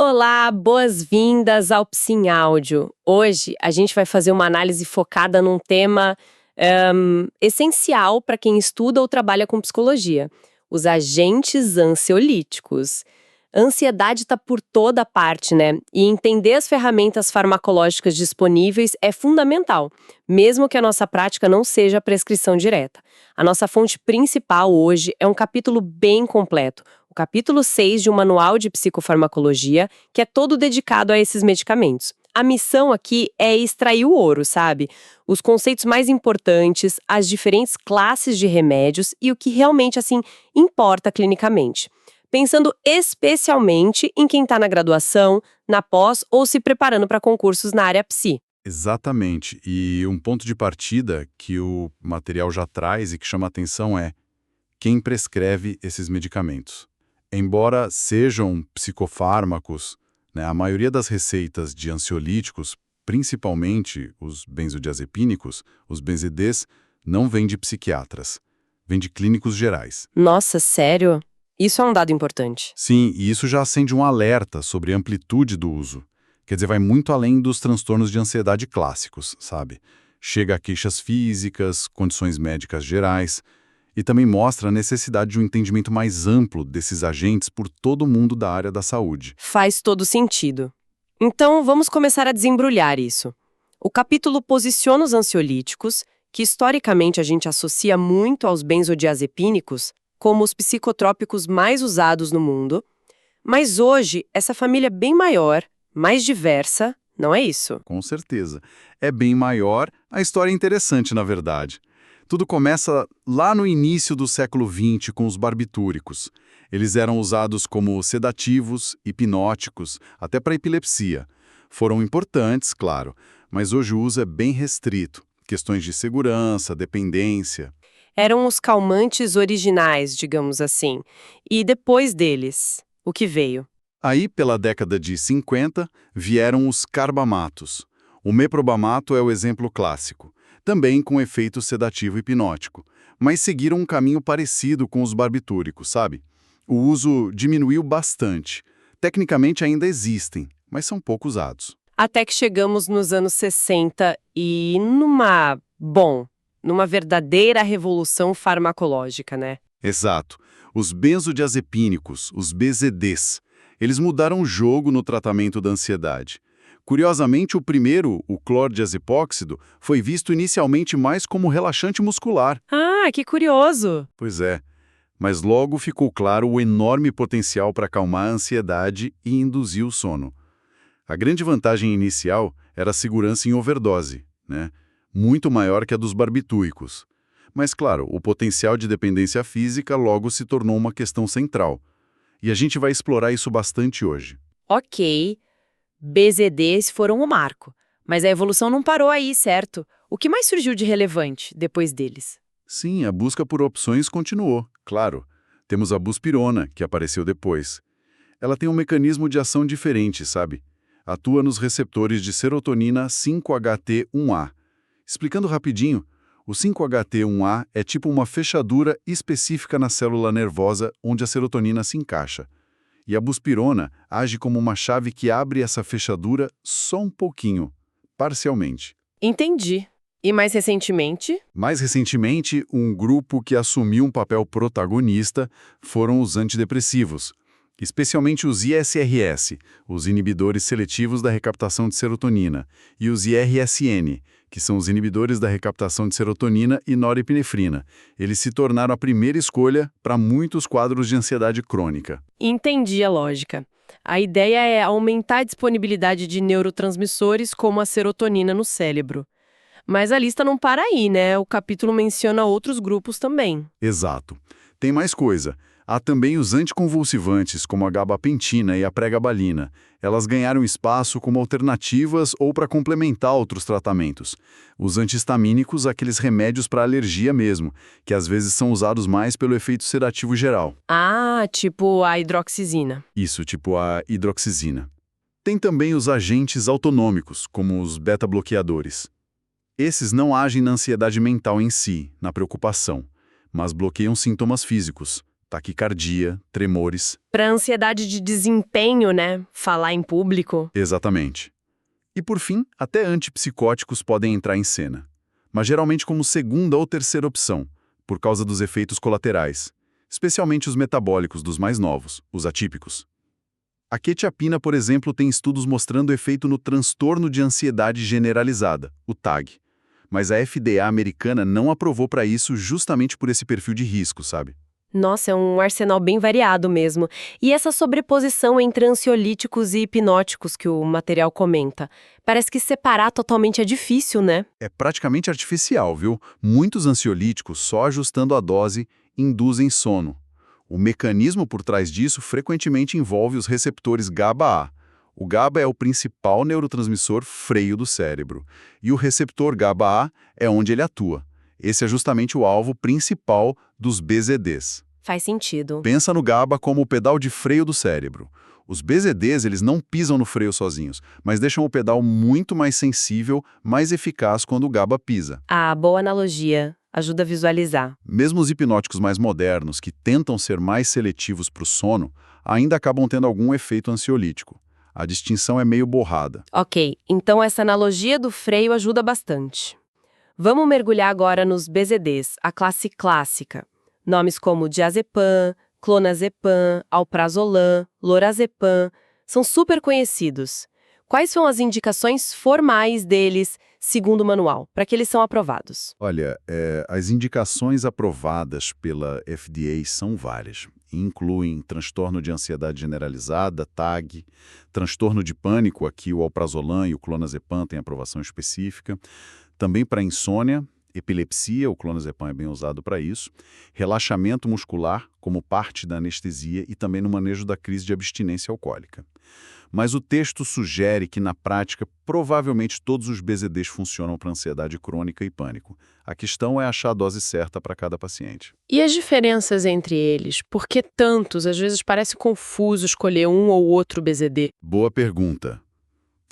Olá, boas-vindas ao Psim Áudio. Hoje a gente vai fazer uma análise focada num tema essencial para quem estuda ou trabalha com psicologia: os agentes ansiolíticos. A ansiedade está por toda parte, né? E entender as ferramentas farmacológicas disponíveis é fundamental, mesmo que a nossa prática não seja a prescrição direta. A nossa fonte principal hoje é um capítulo bem completo, o capítulo 6 de um manual de psicofarmacologia, que é todo dedicado a esses medicamentos. A missão aqui é extrair o ouro, sabe? Os conceitos mais importantes, as diferentes classes de remédios e o que realmente, importa clinicamente. Pensando especialmente em quem está na graduação, na pós ou se preparando para concursos na área psi. Exatamente. E um ponto de partida que o material já traz e que chama atenção é quem prescreve esses medicamentos. Embora sejam psicofármacos, né, a maioria das receitas de ansiolíticos, principalmente os benzodiazepínicos, os benzedês, não vêm de psiquiatras, vêm de clínicos gerais. Nossa, sério? Isso é um dado importante. Sim, e isso já acende um alerta sobre a amplitude do uso. Quer dizer, vai muito além dos transtornos de ansiedade clássicos, sabe? Chega a queixas físicas, condições médicas gerais, e também mostra a necessidade de um entendimento mais amplo desses agentes por todo mundo da área da saúde. Faz todo sentido. Então, vamos começar a desembrulhar isso. O capítulo posiciona os ansiolíticos, que historicamente a gente associa muito aos benzodiazepínicos, como os psicotrópicos mais usados no mundo, mas hoje essa família é bem maior, mais diversa, não é isso? Com certeza. É bem maior, a história é interessante, na verdade. Tudo começa lá no início do século XX com os barbitúricos. Eles eram usados como sedativos, hipnóticos, até para epilepsia. Foram importantes, claro, mas hoje o uso é bem restrito. Questões de segurança, dependência. Eram os calmantes originais, digamos assim. E depois deles, o que veio? Aí, pela década de 50, vieram os carbamatos. O meprobamato é o exemplo clássico, também com efeito sedativo hipnótico, mas seguiram um caminho parecido com os barbitúricos, sabe? O uso diminuiu bastante. Tecnicamente ainda existem, mas são pouco usados. Até que chegamos nos anos 60 e numa verdadeira revolução farmacológica, né? Exato. Os benzodiazepínicos, os BZDs, eles mudaram o jogo no tratamento da ansiedade. Curiosamente, o primeiro, o clordiazepóxido, foi visto inicialmente mais como relaxante muscular. Ah, que curioso! Pois é, mas logo ficou claro o enorme potencial para acalmar a ansiedade e induzir o sono. A grande vantagem inicial era a segurança em overdose, né? Muito maior que a dos barbitúricos. Mas, claro, o potencial de dependência física logo se tornou uma questão central. E a gente vai explorar isso bastante hoje. Ok, BZDs foram o marco, mas a evolução não parou aí, certo? O que mais surgiu de relevante depois deles? Sim, a busca por opções continuou, claro. Temos a buspirona, que apareceu depois. Ela tem um mecanismo de ação diferente, sabe? Atua nos receptores de serotonina 5-HT1A. Explicando rapidinho, o 5-HT1A é tipo uma fechadura específica na célula nervosa onde a serotonina se encaixa. E a buspirona age como uma chave que abre essa fechadura só um pouquinho, parcialmente. Entendi. E mais recentemente? Mais recentemente, um grupo que assumiu um papel protagonista foram os antidepressivos, especialmente os ISRS, os inibidores seletivos da recaptação de serotonina, e os IRSN, que são os inibidores da recaptação de serotonina e norepinefrina. Eles se tornaram a primeira escolha para muitos quadros de ansiedade crônica. Entendi a lógica. A ideia é aumentar a disponibilidade de neurotransmissores como a serotonina no cérebro. Mas a lista não para aí, né? O capítulo menciona outros grupos também. Exato. Tem mais coisa. Há também os anticonvulsivantes, como a gabapentina e a pregabalina. Elas ganharam espaço como alternativas ou para complementar outros tratamentos. Os antihistamínicos, aqueles remédios para alergia mesmo, que às vezes são usados mais pelo efeito sedativo geral. Ah, tipo a hidroxizina. Isso, tipo a hidroxizina. Tem também os agentes autonômicos, como os beta-bloqueadores. Esses não agem na ansiedade mental em si, na preocupação, mas bloqueiam sintomas físicos, taquicardia, tremores. Para ansiedade de desempenho, né? Falar em público. Exatamente. E por fim, até antipsicóticos podem entrar em cena, mas geralmente como segunda ou terceira opção, por causa dos efeitos colaterais, especialmente os metabólicos dos mais novos, os atípicos. A quetiapina, por exemplo, tem estudos mostrando efeito no transtorno de ansiedade generalizada, o TAG, mas a FDA americana não aprovou para isso justamente por esse perfil de risco, sabe? Nossa, é um arsenal bem variado mesmo. E essa sobreposição entre ansiolíticos e hipnóticos que o material comenta, parece que separar totalmente é difícil, né? É praticamente artificial, viu? Muitos ansiolíticos, só ajustando a dose, induzem sono. O mecanismo por trás disso frequentemente envolve os receptores GABA-A. O GABA é o principal neurotransmissor freio do cérebro, e o receptor GABA-A é onde ele atua. Esse é justamente o alvo principal dos BZDs. Faz sentido. Pensa no GABA como o pedal de freio do cérebro. Os BZDs, eles não pisam no freio sozinhos, mas deixam o pedal muito mais sensível, mais eficaz quando o GABA pisa. Ah, boa analogia. Ajuda a visualizar. Mesmo os hipnóticos mais modernos, que tentam ser mais seletivos para o sono, ainda acabam tendo algum efeito ansiolítico. A distinção é meio borrada. Ok, então essa analogia do freio ajuda bastante. Vamos mergulhar agora nos BZDs, a classe clássica. Nomes como diazepam, clonazepam, alprazolam, lorazepam são super conhecidos. Quais são as indicações formais deles, segundo o manual, para que eles são aprovados? Olha, as indicações aprovadas pela FDA são várias. Incluem transtorno de ansiedade generalizada, TAG, transtorno de pânico, aqui o alprazolam e o clonazepam têm aprovação específica, também para insônia, epilepsia, o clonazepam é bem usado para isso, relaxamento muscular como parte da anestesia e também no manejo da crise de abstinência alcoólica. Mas o texto sugere que, na prática, provavelmente todos os BZDs funcionam para ansiedade crônica e pânico. A questão é achar a dose certa para cada paciente. E as diferenças entre eles? Por que tantos? Às vezes parece confuso escolher um ou outro BZD. Boa pergunta.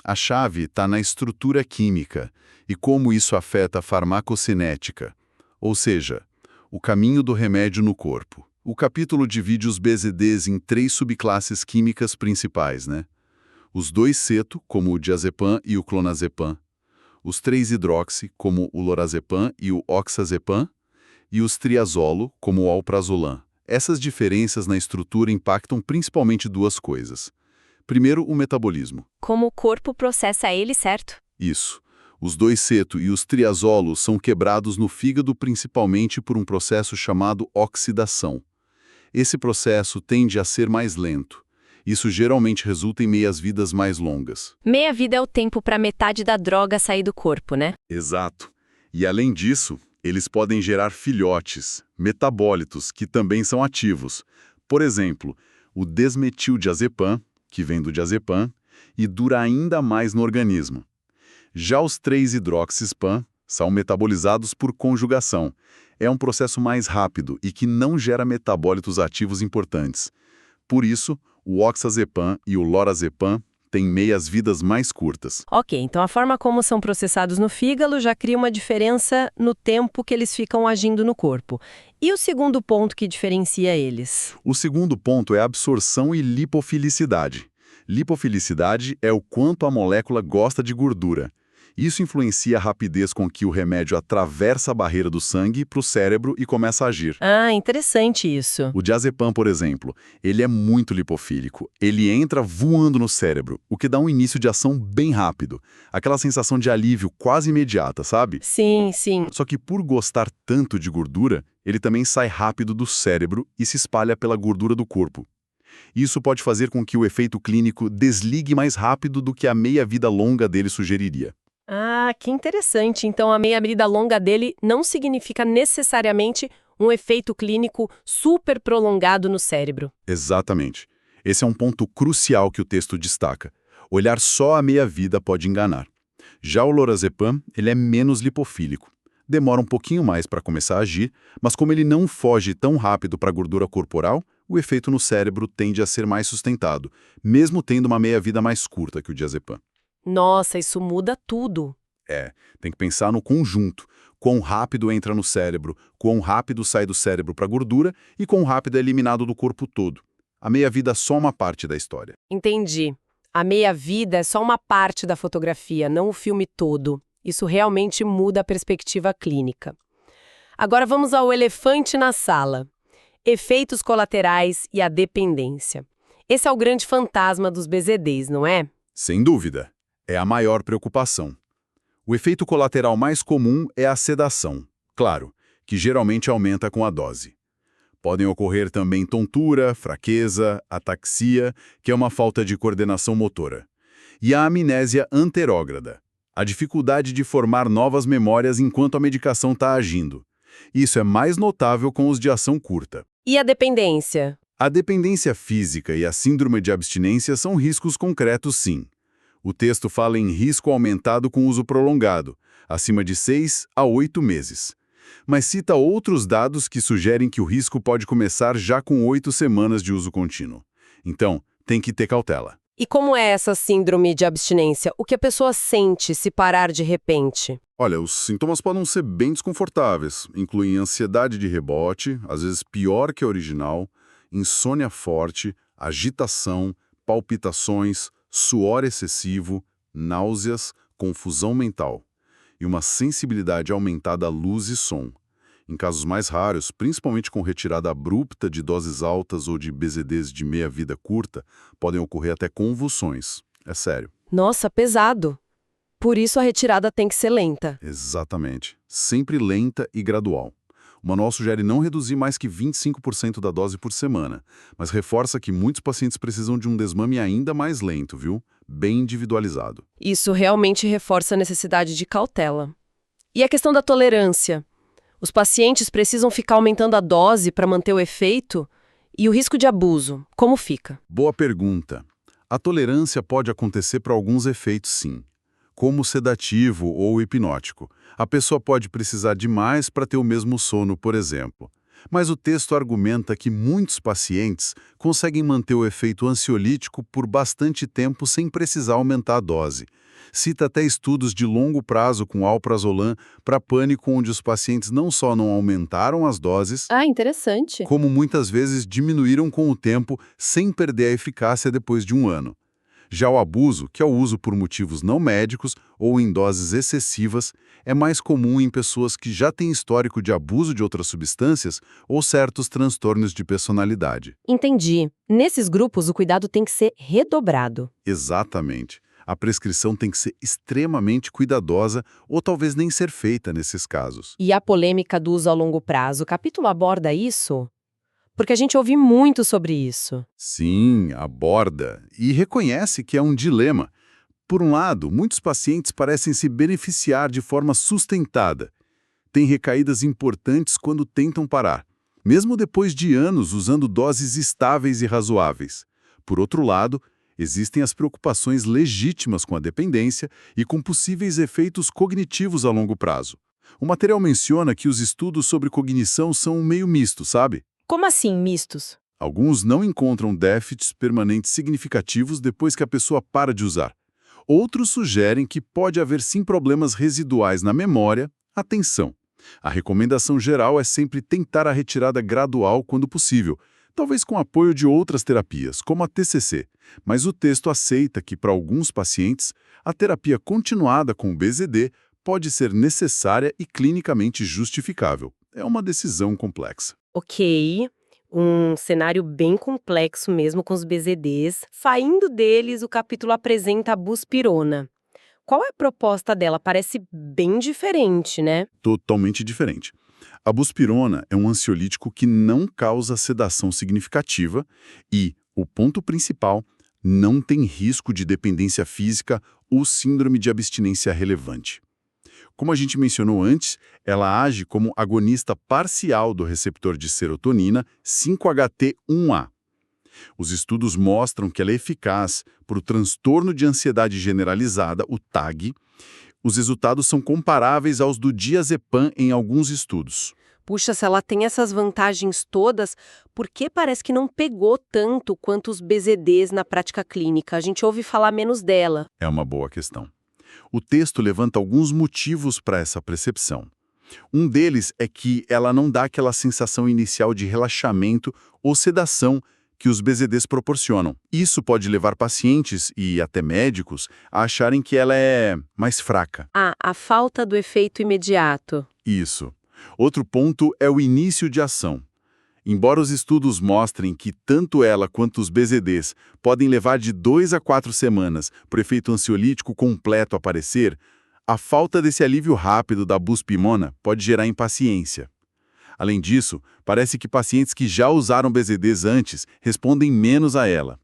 A chave está na estrutura química e como isso afeta a farmacocinética, ou seja, o caminho do remédio no corpo. O capítulo divide os BZDs em 3 subclasses químicas principais, né? Os 2-ceto, como o diazepam e o clonazepam, os 3-hidroxi, como o lorazepam e o oxazepam, e os triazolo, como o alprazolam. Essas diferenças na estrutura impactam principalmente 2 coisas. Primeiro, o metabolismo. Como o corpo processa ele, certo? Isso. Os 2-ceto e os triazolos são quebrados no fígado principalmente por um processo chamado oxidação. Esse processo tende a ser mais lento. Isso geralmente resulta em meias-vidas mais longas. Meia-vida é o tempo para metade da droga sair do corpo, né? Exato. E além disso, eles podem gerar filhotes, metabólitos, que também são ativos. Por exemplo, o desmetildiazepam, que vem do diazepam, e dura ainda mais no organismo. Já os 3-hidroxispam são metabolizados por conjugação. É um processo mais rápido e que não gera metabólitos ativos importantes. Por isso, o oxazepam e o lorazepam têm meias-vidas mais curtas. Ok, então a forma como são processados no fígado já cria uma diferença no tempo que eles ficam agindo no corpo. E o segundo ponto que diferencia eles? O segundo ponto é absorção e lipofilicidade. Lipofilicidade é o quanto a molécula gosta de gordura. Isso influencia a rapidez com que o remédio atravessa a barreira do sangue para o cérebro e começa a agir. Ah, interessante isso. O diazepam, por exemplo, ele é muito lipofílico. Ele entra voando no cérebro, o que dá um início de ação bem rápido. Aquela sensação de alívio quase imediata, sabe? Sim, sim. Só que por gostar tanto de gordura, ele também sai rápido do cérebro e se espalha pela gordura do corpo. Isso pode fazer com que o efeito clínico desligue mais rápido do que a meia-vida longa dele sugeriria. Ah, que interessante. Então a meia-vida longa dele não significa necessariamente um efeito clínico super prolongado no cérebro. Exatamente. Esse é um ponto crucial que o texto destaca. Olhar só a meia-vida pode enganar. Já o lorazepam, ele é menos lipofílico. Demora um pouquinho mais para começar a agir, mas como ele não foge tão rápido para a gordura corporal, o efeito no cérebro tende a ser mais sustentado, mesmo tendo uma meia-vida mais curta que o diazepam. Nossa, isso muda tudo. Tem que pensar no conjunto. Quão rápido entra no cérebro, quão rápido sai do cérebro para a gordura e quão rápido é eliminado do corpo todo. A meia-vida é só uma parte da história. Entendi. A meia-vida é só uma parte da fotografia, não o filme todo. Isso realmente muda a perspectiva clínica. Agora vamos ao elefante na sala. Efeitos colaterais e a dependência. Esse é o grande fantasma dos BZDs, não é? Sem dúvida. É a maior preocupação. O efeito colateral mais comum é a sedação. Claro, que geralmente aumenta com a dose. Podem ocorrer também tontura, fraqueza, ataxia, que é uma falta de coordenação motora. E a amnésia anterógrada, a dificuldade de formar novas memórias enquanto a medicação está agindo. Isso é mais notável com os de ação curta. E a dependência? A dependência física e a síndrome de abstinência são riscos concretos, sim. O texto fala em risco aumentado com uso prolongado, acima de 6 a 8 meses. Mas cita outros dados que sugerem que o risco pode começar já com 8 semanas de uso contínuo. Então, tem que ter cautela. E como é essa síndrome de abstinência? O que a pessoa sente se parar de repente? Olha, os sintomas podem ser bem desconfortáveis. Incluem ansiedade de rebote, às vezes pior que a original, insônia forte, agitação, palpitações, suor excessivo, náuseas, confusão mental e uma sensibilidade aumentada a luz e som. Em casos mais raros, principalmente com retirada abrupta de doses altas ou de BZDs de meia-vida curta, podem ocorrer até convulsões. É sério. Nossa, pesado. Por isso a retirada tem que ser lenta. Exatamente. Sempre lenta e gradual. O manual sugere não reduzir mais que 25% da dose por semana, mas reforça que muitos pacientes precisam de um desmame ainda mais lento, viu? Bem individualizado. Isso realmente reforça a necessidade de cautela. E a questão da tolerância? Os pacientes precisam ficar aumentando a dose para manter o efeito? E o risco de abuso, como fica? Boa pergunta. A tolerância pode acontecer para alguns efeitos, sim, como sedativo ou hipnótico. A pessoa pode precisar de mais para ter o mesmo sono, por exemplo. Mas o texto argumenta que muitos pacientes conseguem manter o efeito ansiolítico por bastante tempo sem precisar aumentar a dose. Cita até estudos de longo prazo com alprazolam para pânico, onde os pacientes não só não aumentaram as doses, Interessante. como muitas vezes diminuíram com o tempo sem perder a eficácia depois de um ano. Já o abuso, que é o uso por motivos não médicos ou em doses excessivas, é mais comum em pessoas que já têm histórico de abuso de outras substâncias ou certos transtornos de personalidade. Entendi. Nesses grupos, o cuidado tem que ser redobrado. Exatamente. A prescrição tem que ser extremamente cuidadosa ou talvez nem ser feita nesses casos. E a polêmica do uso a longo prazo, o capítulo aborda isso? Porque a gente ouve muito sobre isso. Sim, aborda e reconhece que é um dilema. Por um lado, muitos pacientes parecem se beneficiar de forma sustentada. Têm recaídas importantes quando tentam parar, mesmo depois de anos usando doses estáveis e razoáveis. Por outro lado, existem as preocupações legítimas com a dependência e com possíveis efeitos cognitivos a longo prazo. O material menciona que os estudos sobre cognição são meio mistos, sabe? Como assim, mistos? Alguns não encontram déficits permanentes significativos depois que a pessoa para de usar. Outros sugerem que pode haver sim problemas residuais na memória, atenção. A recomendação geral é sempre tentar a retirada gradual quando possível, talvez com apoio de outras terapias, como a TCC. Mas o texto aceita que, para alguns pacientes, a terapia continuada com o BZD pode ser necessária e clinicamente justificável. É uma decisão complexa. Ok, um cenário bem complexo mesmo com os BZDs. Saindo deles, o capítulo apresenta a buspirona. Qual é a proposta dela? Parece bem diferente, né? Totalmente diferente. A buspirona é um ansiolítico que não causa sedação significativa e, o ponto principal, não tem risco de dependência física ou síndrome de abstinência relevante. Como a gente mencionou antes, ela age como agonista parcial do receptor de serotonina 5-HT1A. Os estudos mostram que ela é eficaz para o transtorno de ansiedade generalizada, o TAG. Os resultados são comparáveis aos do diazepam em alguns estudos. Puxa, se ela tem essas vantagens todas, por que parece que não pegou tanto quanto os BZDs na prática clínica? A gente ouve falar menos dela. É uma boa questão. O texto levanta alguns motivos para essa percepção. Um deles é que ela não dá aquela sensação inicial de relaxamento ou sedação que os BZDs proporcionam. Isso pode levar pacientes e até médicos a acharem que ela é mais fraca. Ah, a falta do efeito imediato. Isso. Outro ponto é o início de ação. Embora os estudos mostrem que tanto ela quanto os BZDs podem levar de 2 a 4 semanas para o efeito ansiolítico completo aparecer, a falta desse alívio rápido da buspimona pode gerar impaciência. Além disso, parece que pacientes que já usaram BZDs antes respondem menos a ela.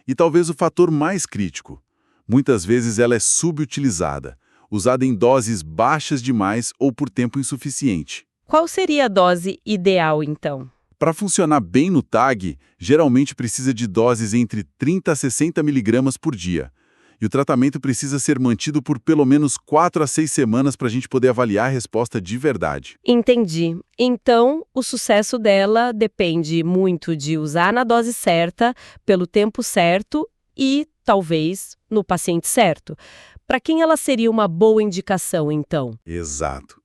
E talvez o fator mais crítico: muitas vezes ela é subutilizada, usada em doses baixas demais ou por tempo insuficiente. Qual seria a dose ideal, então? Para funcionar bem no TAG, geralmente precisa de doses entre 30 a 60 mg por dia. E o tratamento precisa ser mantido por pelo menos 4 a 6 semanas para a gente poder avaliar a resposta de verdade. Entendi. Então, o sucesso dela depende muito de usar na dose certa, pelo tempo certo e, talvez, no paciente certo. Para quem ela seria uma boa indicação, então? Exato.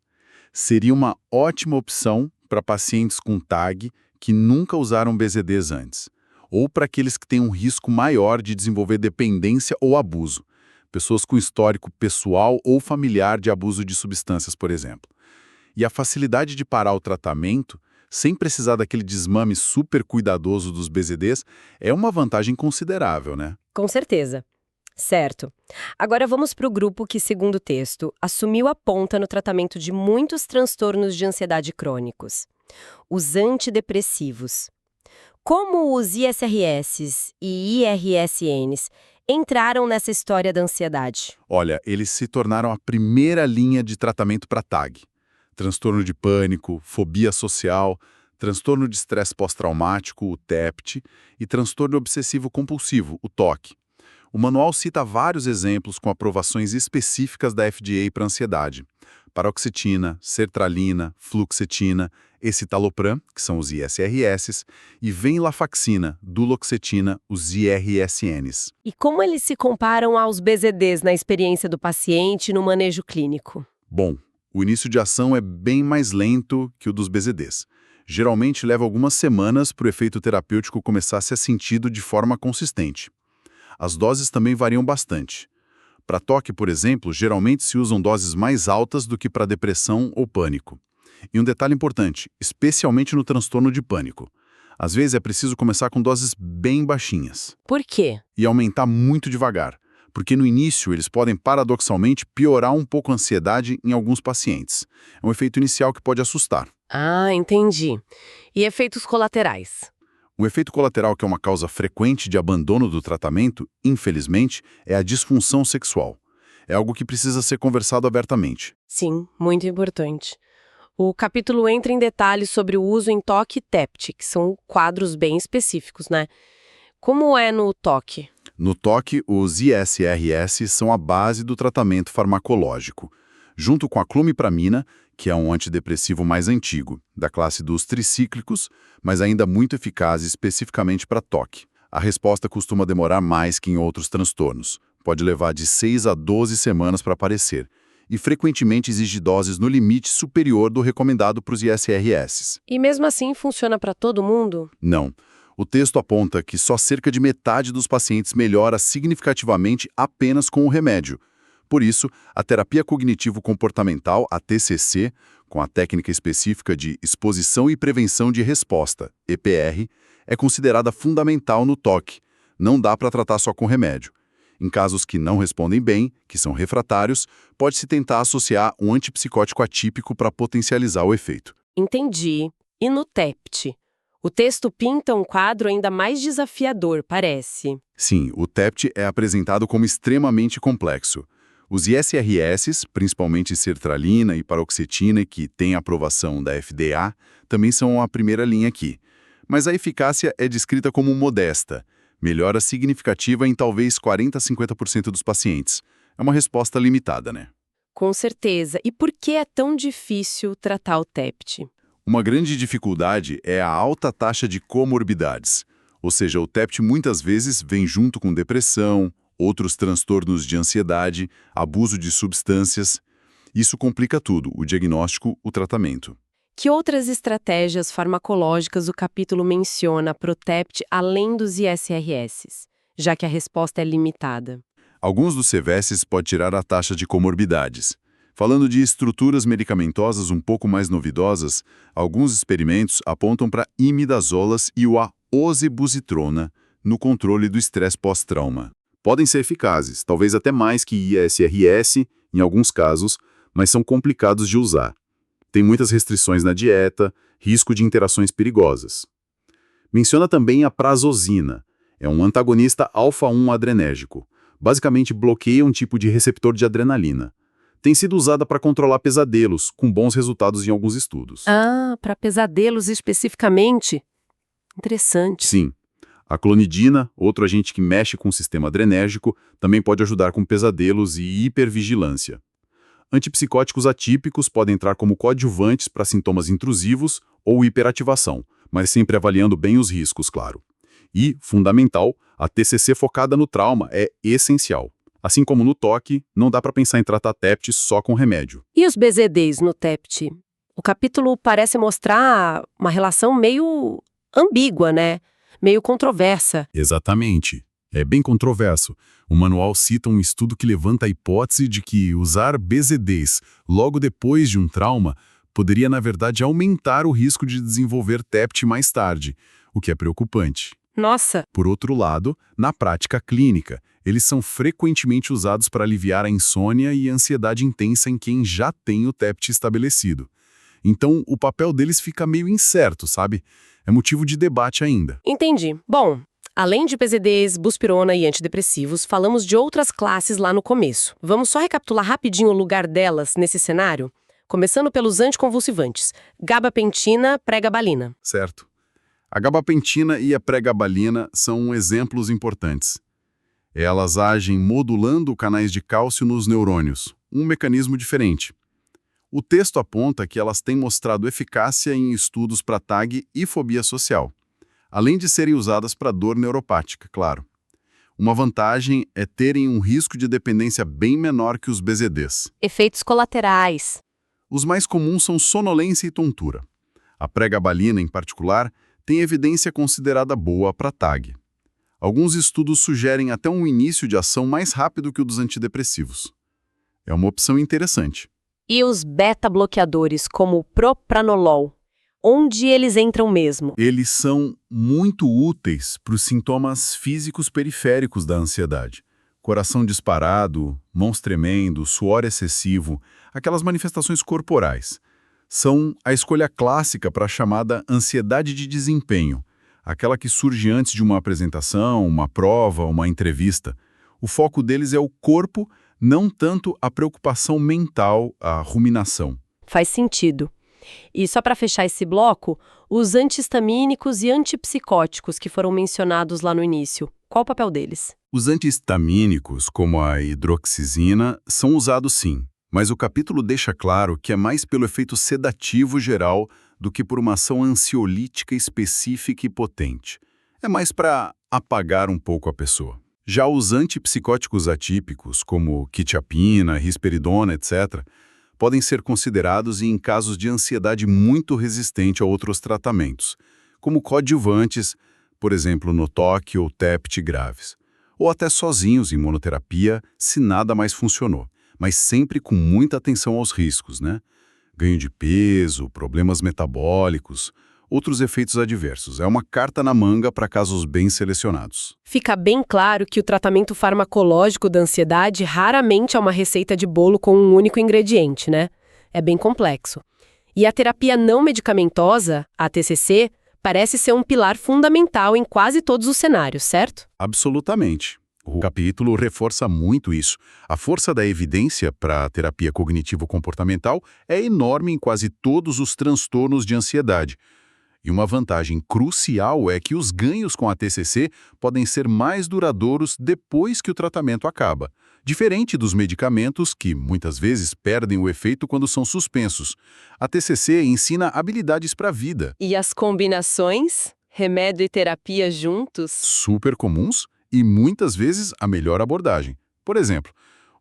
Seria uma ótima opção para pacientes com TAG que nunca usaram BZDs antes, ou para aqueles que têm um risco maior de desenvolver dependência ou abuso, pessoas com histórico pessoal ou familiar de abuso de substâncias, por exemplo. E a facilidade de parar o tratamento, sem precisar daquele desmame super cuidadoso dos BZDs, é uma vantagem considerável, né? Com certeza. Certo. Agora vamos para o grupo que, segundo o texto, assumiu a ponta no tratamento de muitos transtornos de ansiedade crônicos. Os antidepressivos. Como os ISRS e IRSNs entraram nessa história da ansiedade? Olha, eles se tornaram a primeira linha de tratamento para TAG. Transtorno de pânico, fobia social, transtorno de estresse pós-traumático, o TEPT, e transtorno obsessivo-compulsivo, o TOC. O manual cita vários exemplos com aprovações específicas da FDA para ansiedade. Paroxetina, sertralina, fluoxetina, escitalopram, que são os ISRS, e venlafaxina, duloxetina, os IRSNs. E como eles se comparam aos BZDs na experiência do paciente e no manejo clínico? Bom, o início de ação é bem mais lento que o dos BZDs. Geralmente leva algumas semanas para o efeito terapêutico começar a ser sentido de forma consistente. As doses também variam bastante. Para TOC, por exemplo, geralmente se usam doses mais altas do que para depressão ou pânico. E um detalhe importante, especialmente no transtorno de pânico. Às vezes é preciso começar com doses bem baixinhas. Por quê? E aumentar muito devagar, porque no início eles podem paradoxalmente piorar um pouco a ansiedade em alguns pacientes. É um efeito inicial que pode assustar. Ah, entendi. E efeitos colaterais? O efeito colateral, que é uma causa frequente de abandono do tratamento, infelizmente, é a disfunção sexual. É algo que precisa ser conversado abertamente. Sim, muito importante. O capítulo entra em detalhes sobre o uso em TOC e TEPT, que são quadros bem específicos, né? Como é no TOC? No TOC, os ISRS são a base do tratamento farmacológico, junto com a clomipramina, que é um antidepressivo mais antigo, da classe dos tricíclicos, mas ainda muito eficaz especificamente para TOC. A resposta costuma demorar mais que em outros transtornos. Pode levar de 6 a 12 semanas para aparecer, e frequentemente exige doses no limite superior do recomendado para os ISRS. E mesmo assim funciona para todo mundo? Não. O texto aponta que só cerca de metade dos pacientes melhora significativamente apenas com o remédio. Por isso, a terapia cognitivo-comportamental, a TCC, com a técnica específica de exposição e prevenção de resposta, EPR, é considerada fundamental no TOC. Não dá para tratar só com remédio. Em casos que não respondem bem, que são refratários, pode-se tentar associar um antipsicótico atípico para potencializar o efeito. Entendi. E no TEPT? O texto pinta um quadro ainda mais desafiador, parece. Sim, o TEPT é apresentado como extremamente complexo. Os ISRS, principalmente sertralina e paroxetina, que têm aprovação da FDA, também são a primeira linha aqui. Mas a eficácia é descrita como modesta. Melhora significativa em talvez 40 a 50% dos pacientes. É uma resposta limitada, né? Com certeza. E por que é tão difícil tratar o TEPT? Uma grande dificuldade é a alta taxa de comorbidades. Ou seja, o TEPT muitas vezes vem junto com depressão, outros transtornos de ansiedade, abuso de substâncias. Isso complica tudo, o diagnóstico, o tratamento. Que outras estratégias farmacológicas o capítulo menciona para o TEPT além dos ISRS, já que a resposta é limitada? Alguns dos CVS pode tirar a taxa de comorbidades. Falando de estruturas medicamentosas um pouco mais novidosas, alguns experimentos apontam para imidazolas e o ozibusitrona no controle do estresse pós-trauma. Podem ser eficazes, talvez até mais que ISRS, em alguns casos, mas são complicados de usar. Tem muitas restrições na dieta, risco de interações perigosas. Menciona também a prazosina. É um antagonista alfa-1 adrenérgico. Basicamente bloqueia um tipo de receptor de adrenalina. Tem sido usada para controlar pesadelos, com bons resultados em alguns estudos. Ah, para pesadelos especificamente? Interessante. Sim. A clonidina, outro agente que mexe com o sistema adrenérgico, também pode ajudar com pesadelos e hipervigilância. Antipsicóticos atípicos podem entrar como coadjuvantes para sintomas intrusivos ou hiperativação, mas sempre avaliando bem os riscos, claro. E, fundamental, a TCC focada no trauma é essencial. Assim como no toque, não dá para pensar em tratar TEPT só com remédio. E os BZDs no TEPT? O capítulo parece mostrar uma relação meio ambígua, né? Meio controversa. Exatamente. É bem controverso. O manual cita um estudo que levanta a hipótese de que usar BZDs logo depois de um trauma poderia, na verdade, aumentar o risco de desenvolver TEPT mais tarde, o que é preocupante. Nossa! Por outro lado, na prática clínica, eles são frequentemente usados para aliviar a insônia e a ansiedade intensa em quem já tem o TEPT estabelecido. Então, o papel deles fica meio incerto, sabe? É motivo de debate ainda. Entendi. Bom, além de PZDs, buspirona e antidepressivos, falamos de outras classes lá no começo. Vamos só recapitular rapidinho o lugar delas nesse cenário? Começando pelos anticonvulsivantes. Gabapentina, pregabalina. Certo. A gabapentina e a pregabalina são exemplos importantes. Elas agem modulando canais de cálcio nos neurônios, um mecanismo diferente. O texto aponta que elas têm mostrado eficácia em estudos para TAG e fobia social, além de serem usadas para dor neuropática, claro. Uma vantagem é terem um risco de dependência bem menor que os BZDs. Efeitos colaterais. Os mais comuns são sonolência e tontura. A pregabalina, em particular, tem evidência considerada boa para TAG. Alguns estudos sugerem até um início de ação mais rápido que o dos antidepressivos. É uma opção interessante. E os beta-bloqueadores, como o propranolol? Onde eles entram mesmo? Eles são muito úteis para os sintomas físicos periféricos da ansiedade. Coração disparado, mãos tremendo, suor excessivo, aquelas manifestações corporais. São a escolha clássica para a chamada ansiedade de desempenho, aquela que surge antes de uma apresentação, uma prova, uma entrevista. O foco deles é o corpo, não tanto a preocupação mental, a ruminação. Faz sentido. E só para fechar esse bloco, os antihistamínicos e antipsicóticos que foram mencionados lá no início, qual o papel deles? Os antihistamínicos, como a hidroxizina, são usados sim, mas o capítulo deixa claro que é mais pelo efeito sedativo geral do que por uma ação ansiolítica específica e potente. É mais para apagar um pouco a pessoa. Já os antipsicóticos atípicos, como quetiapina, risperidona, etc., podem ser considerados em casos de ansiedade muito resistente a outros tratamentos, como coadjuvantes, por exemplo, no TOC ou TEPT graves, ou até sozinhos em monoterapia, se nada mais funcionou, mas sempre com muita atenção aos riscos, né? Ganho de peso, problemas metabólicos, outros efeitos adversos. É uma carta na manga para casos bem selecionados. Fica bem claro que o tratamento farmacológico da ansiedade raramente é uma receita de bolo com um único ingrediente, né? É bem complexo. E a terapia não medicamentosa, a TCC, parece ser um pilar fundamental em quase todos os cenários, certo? Absolutamente. O capítulo reforça muito isso. A força da evidência para a terapia cognitivo-comportamental é enorme em quase todos os transtornos de ansiedade. E uma vantagem crucial é que os ganhos com a TCC podem ser mais duradouros depois que o tratamento acaba, diferente dos medicamentos que, muitas vezes, perdem o efeito quando são suspensos. A TCC ensina habilidades para a vida. E as combinações? Remédio e terapia juntos? Super comuns, e muitas vezes a melhor abordagem. Por exemplo,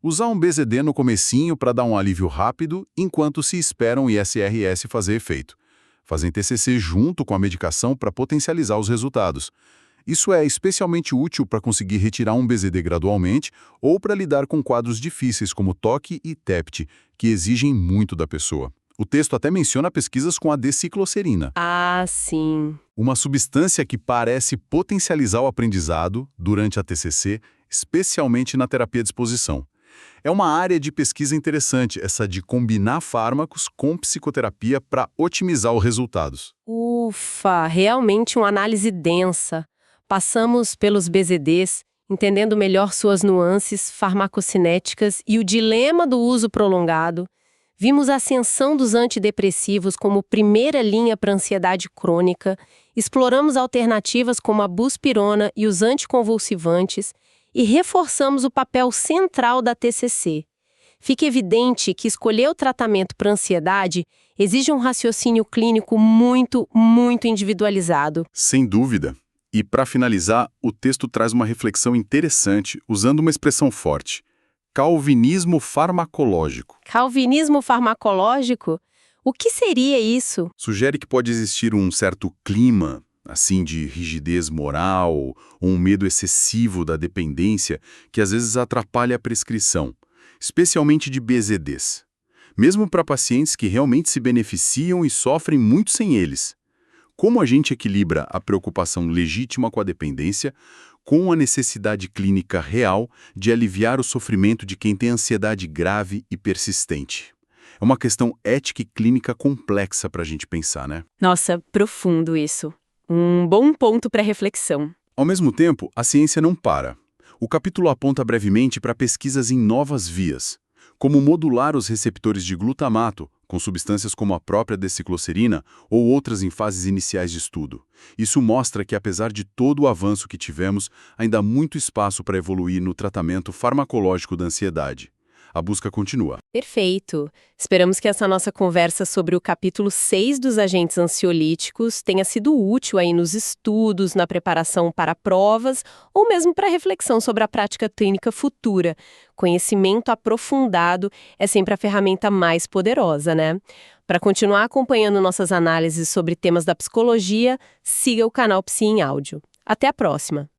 usar um BZD no comecinho para dar um alívio rápido enquanto se espera um ISRS fazer efeito. Fazem TCC junto com a medicação para potencializar os resultados. Isso é especialmente útil para conseguir retirar um BZD gradualmente ou para lidar com quadros difíceis como TOC e TEPT, que exigem muito da pessoa. O texto até menciona pesquisas com a D-cicloserina. Ah, sim. Uma substância que parece potencializar o aprendizado durante a TCC, especialmente na terapia de exposição. É uma área de pesquisa interessante, essa de combinar fármacos com psicoterapia para otimizar os resultados. Ufa, realmente uma análise densa. Passamos pelos BZDs, entendendo melhor suas nuances farmacocinéticas e o dilema do uso prolongado. Vimos a ascensão dos antidepressivos como primeira linha para ansiedade crônica, exploramos alternativas como a buspirona e os anticonvulsivantes e reforçamos o papel central da TCC. Fica evidente que escolher o tratamento para ansiedade exige um raciocínio clínico muito, muito individualizado. Sem dúvida. E para finalizar, o texto traz uma reflexão interessante usando uma expressão forte. Calvinismo farmacológico. Calvinismo farmacológico? O que seria isso? Sugere que pode existir um certo clima, assim, de rigidez moral ou um medo excessivo da dependência que às vezes atrapalha a prescrição, especialmente de BZDs. Mesmo para pacientes que realmente se beneficiam e sofrem muito sem eles. Como a gente equilibra a preocupação legítima com a dependência com a necessidade clínica real de aliviar o sofrimento de quem tem ansiedade grave e persistente? É uma questão ética e clínica complexa para a gente pensar, né? Nossa, profundo isso. Um bom ponto para reflexão. Ao mesmo tempo, a ciência não para. O capítulo aponta brevemente para pesquisas em novas vias, como modular os receptores de glutamato, com substâncias como a própria D-cicloserina ou outras em fases iniciais de estudo. Isso mostra que, apesar de todo o avanço que tivemos, ainda há muito espaço para evoluir no tratamento farmacológico da ansiedade. A busca continua. Perfeito. Esperamos que essa nossa conversa sobre o capítulo 6 dos agentes ansiolíticos tenha sido útil aí nos estudos, na preparação para provas ou mesmo para reflexão sobre a prática clínica futura. Conhecimento aprofundado é sempre a ferramenta mais poderosa, né? Para continuar acompanhando nossas análises sobre temas da psicologia, siga o canal Psi em Áudio. Até a próxima!